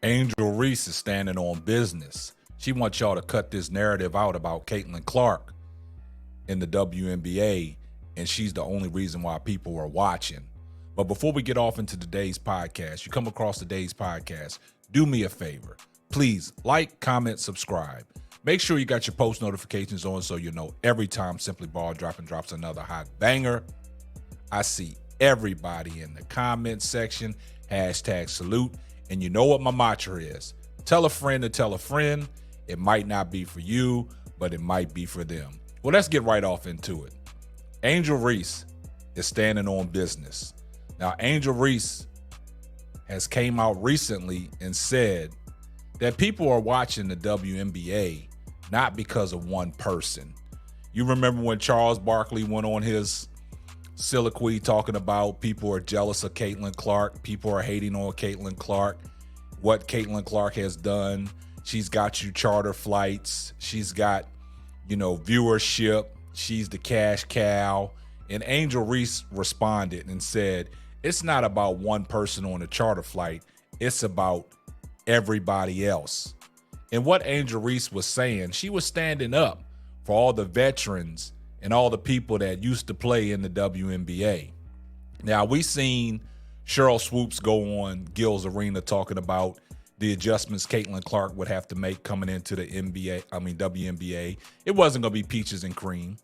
Angel Reese is standing on business. She wants y'all to cut this narrative out about Caitlin Clark in the WNBA, and she's the only reason why people are watching. But before we get off into today's podcast, you come across today's podcast, do me a favor. Please like, comment, subscribe. Make sure you got your post notifications on so you know every time Simply Ball drops another hot banger. I see everybody in the comment section, #salute. And you know what my mantra is. Tell a friend to tell a friend. It might not be for you, but it might be for them. Well, let's get right off into it. Angel Reese is standing on business. Now, Angel Reese has came out recently and said that people are watching the WNBA not because of one person. You remember when Charles Barkley went on his soliloquy talking about people are jealous of Caitlin Clark. People are hating on Caitlin Clark. What Caitlin Clark has done. She's got you charter flights. She's got, viewership. She's the cash cow. And Angel Reese responded and said, it's not about one person on a charter flight. It's about everybody else. And what Angel Reese was saying, she was standing up for all the veterans and all the people that used to play in the WNBA. Now, we seen Cheryl Swoops go on Gil's Arena talking about the adjustments Caitlin Clark would have to make coming into the WNBA. It wasn't going to be peaches and cream.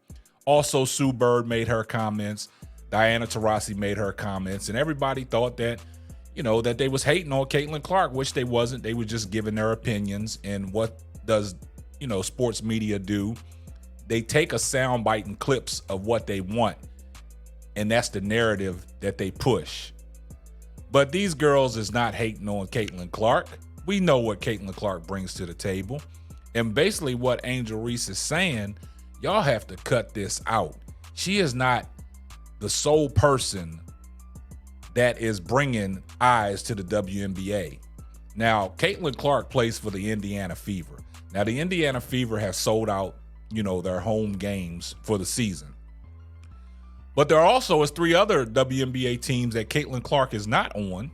Also, Sue Bird made her comments. Diana Taurasi made her comments. And everybody thought that, that they was hating on Caitlin Clark, which they wasn't. They were just giving their opinions. And what does, sports media do? They take a soundbite and clips of what they want, and that's the narrative that they push. But these girls is not hating on Caitlin Clark. We know what Caitlin Clark brings to the table. And basically what Angel Reese is saying, y'all have to cut this out. She is not the sole person that is bringing eyes to the WNBA. Now, Caitlin Clark plays for the Indiana Fever. Now, the Indiana Fever has sold out their home games for the season. But there also is 3 other WNBA teams that Caitlin Clark is not on,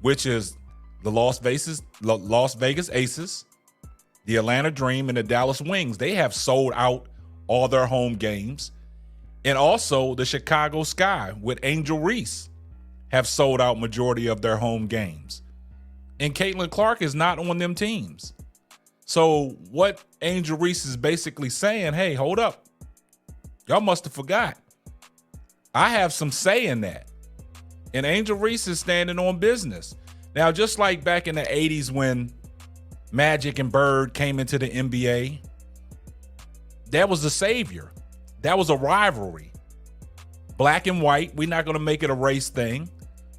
which is the Las Vegas Aces, the Atlanta Dream, and the Dallas Wings. They have sold out all their home games. And also the Chicago Sky with Angel Reese have sold out majority of their home games. And Caitlin Clark is not on them teams. So what Angel Reese is basically saying, hey, hold up. Y'all must have forgot. I have some say in that. And Angel Reese is standing on business. Now, just like back in the 80s when Magic and Bird came into the NBA, that was the savior. That was a rivalry. Black and white. We're not going to make it a race thing.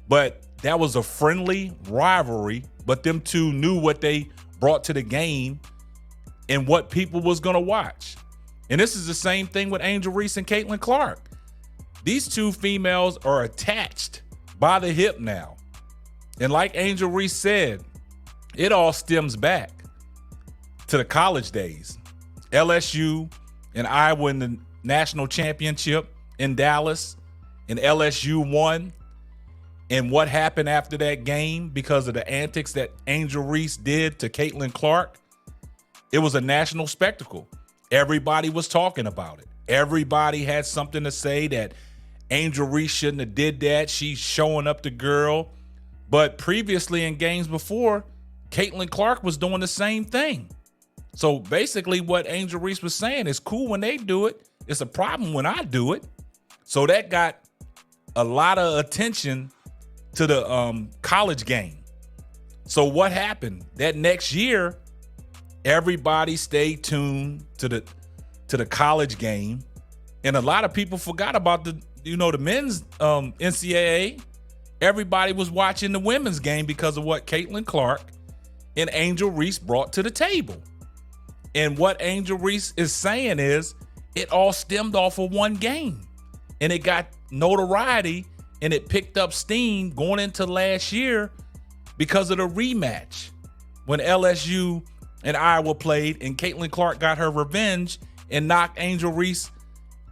But that was a friendly rivalry. But them two knew what they brought to the game and what people was going to watch. And this is the same thing with Angel Reese and Caitlin Clark. These two females are attached by the hip now. And like Angel Reese said, it all stems back to the college days. LSU and Iowa in the national championship in Dallas, and LSU won. And what happened after that game because of the antics that Angel Reese did to Caitlin Clark? It was a national spectacle. Everybody was talking about it. Everybody had something to say that Angel Reese shouldn't have did that. She's showing up the girl. But previously in games before, Caitlin Clark was doing the same thing. So basically what Angel Reese was saying is cool when they do it. It's a problem when I do it. So that got a lot of attention to the college game. So what happened? That next year, everybody stayed tuned to the college game. And a lot of people forgot about the men's NCAA. Everybody was watching the women's game because of what Caitlin Clark and Angel Reese brought to the table. And what Angel Reese is saying is it all stemmed off of one game. And it got notoriety and it picked up steam going into last year because of the rematch when LSU and Iowa played and Caitlin Clark got her revenge and knocked Angel Reese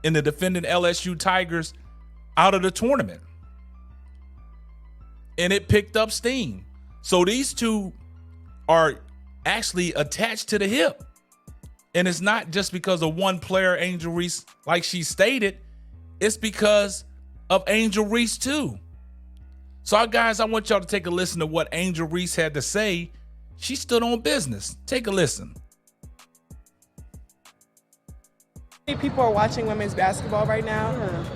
and the defending LSU Tigers out of the tournament. And it picked up steam. So these two are actually attached to the hip. And it's not just because of one player, Angel Reese, like she stated, it's because of Angel Reese too. So guys, I want y'all to take a listen to what Angel Reese had to say. She stood on business. Take a listen. People are watching women's basketball right now.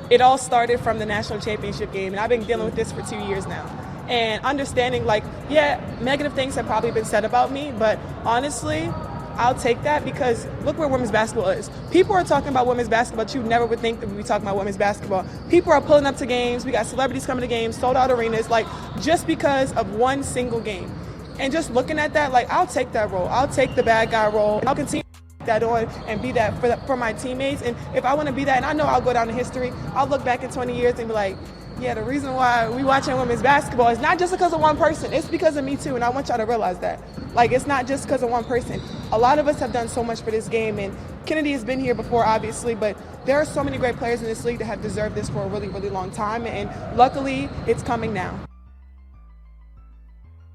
It all started from the national championship game, and I've been dealing with this for 2 years now. And understanding, like, yeah, negative things have probably been said about me, but honestly, I'll take that because look where women's basketball is. People are talking about women's basketball, but you never would think that we'd be talking about women's basketball. People are pulling up to games. We got celebrities coming to games, sold out arenas, like, just because of one single game. And just looking at that, like, I'll take that role. I'll take the bad guy role, and I'll continue that on and be that for my teammates. And if I want to be that, and I know I'll go down in history, I'll look back in 20 years and be like, yeah, the reason why we watching women's basketball is not just because of one person, it's because of me too. And I want y'all to realize that. Like, it's not just because of one person. A lot of us have done so much for this game, and Kennedy has been here before, obviously, but there are so many great players in this league that have deserved this for a really, really long time, and luckily it's coming now.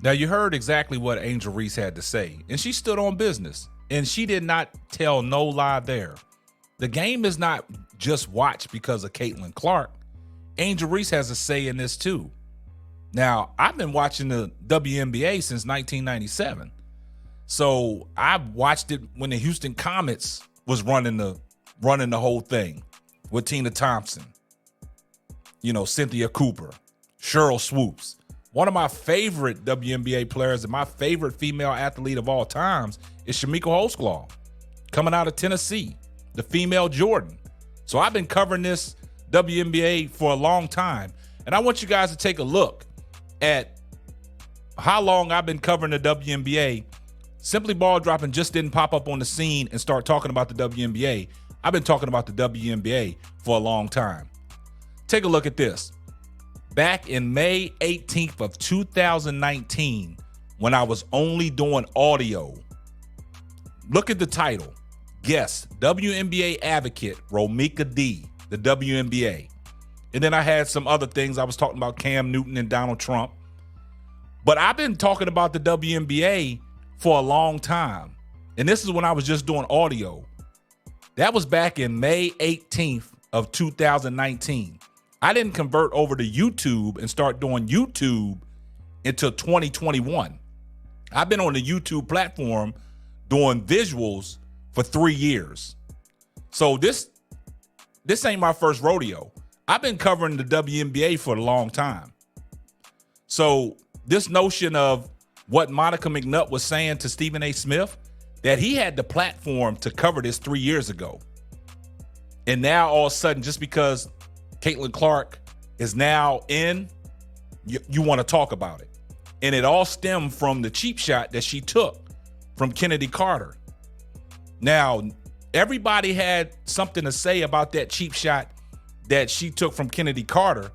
Now, you heard exactly what Angel Reese had to say, and she stood on business. And she did not tell no lie there. The game is not just watched because of Caitlin Clark. Angel Reese has a say in this too. Now, I've been watching the WNBA since 1997. So I watched it when the Houston Comets was running the whole thing with Tina Thompson, Cynthia Cooper, Cheryl Swoops. One of my favorite WNBA players and my favorite female athlete of all times is Shamika Holsclaw, coming out of Tennessee, the female Jordan. So I've been covering this WNBA for a long time, and I want you guys to take a look at how long I've been covering the WNBA. Simply Ball Dropping just didn't pop up on the scene and start talking about the WNBA. I've been talking about the WNBA for a long time. Take a look at this. Back in May 18th of 2019, when I was only doing audio, look at the title. Guest, WNBA advocate, Romika D, the WNBA. And then I had some other things. I was talking about Cam Newton and Donald Trump. But I've been talking about the WNBA for a long time. And this is when I was just doing audio. That was back in May 18th of 2019. I didn't convert over to YouTube and start doing YouTube until 2021. I've been on the YouTube platform doing visuals for 3 years. So this ain't my first rodeo. I've been covering the WNBA for a long time. So this notion of what Monica McNutt was saying to Stephen A. Smith, that he had the platform to cover this 3 years ago. And now all of a sudden, just because Caitlin Clark is now in, you want to talk about it. And it all stemmed from the cheap shot that she took from Kennedy Carter. Now, everybody had something to say about that cheap shot that she took from Kennedy Carter.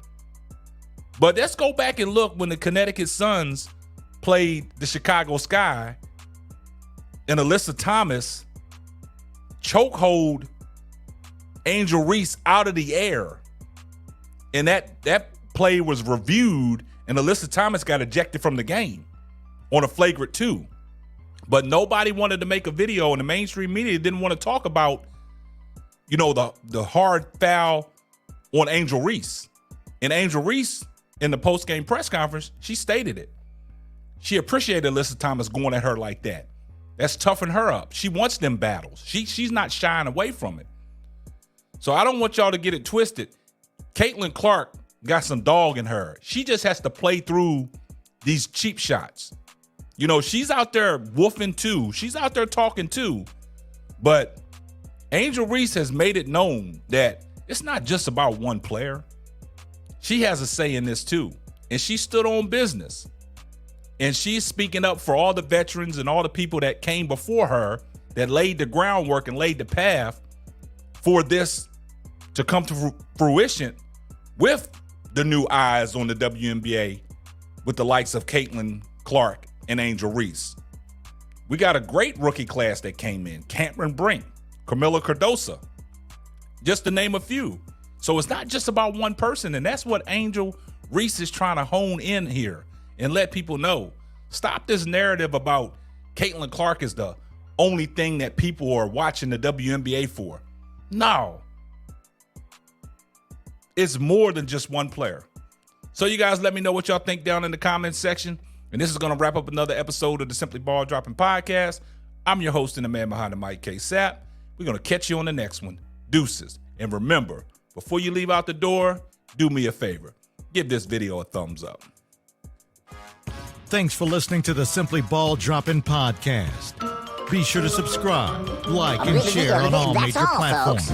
But let's go back and look when the Connecticut Suns played the Chicago Sky and Alyssa Thomas chokehold Angel Reese out of the air. And that play was reviewed, and Alyssa Thomas got ejected from the game on a flagrant 2. But nobody wanted to make a video, and the mainstream media didn't want to talk about, the hard foul on Angel Reese. And Angel Reese, in the post-game press conference, she stated it. She appreciated Alyssa Thomas going at her like that. That's toughened her up. She wants them battles. She's not shying away from it. So I don't want y'all to get it twisted. Caitlin Clark got some dog in her. She just has to play through these cheap shots. She's out there woofing too. She's out there talking too. But Angel Reese has made it known that it's not just about one player. She has a say in this too. And she stood on business. And she's speaking up for all the veterans and all the people that came before her that laid the groundwork and laid the path for this to come to fruition with the new eyes on the WNBA with the likes of Caitlin Clark and Angel Reese. We got a great rookie class that came in. Cameron Brink, Camila Cardosa, just to name a few. So it's not just about one person, and that's what Angel Reese is trying to hone in here and let people know. Stop this narrative about Caitlin Clark is the only thing that people are watching the WNBA for. No. It's more than just one player. So you guys let me know what y'all think down in the comments section. And this is going to wrap up another episode of the Simply Ball Dropping Podcast. I'm your host and the man behind the mic, K Sapp. We're going to catch you on the next one. Deuces. And remember, before you leave out the door, do me a favor. Give this video a thumbs up. Thanks for listening to the Simply Ball Dropping Podcast. Be sure to subscribe, like, and share on all major platforms.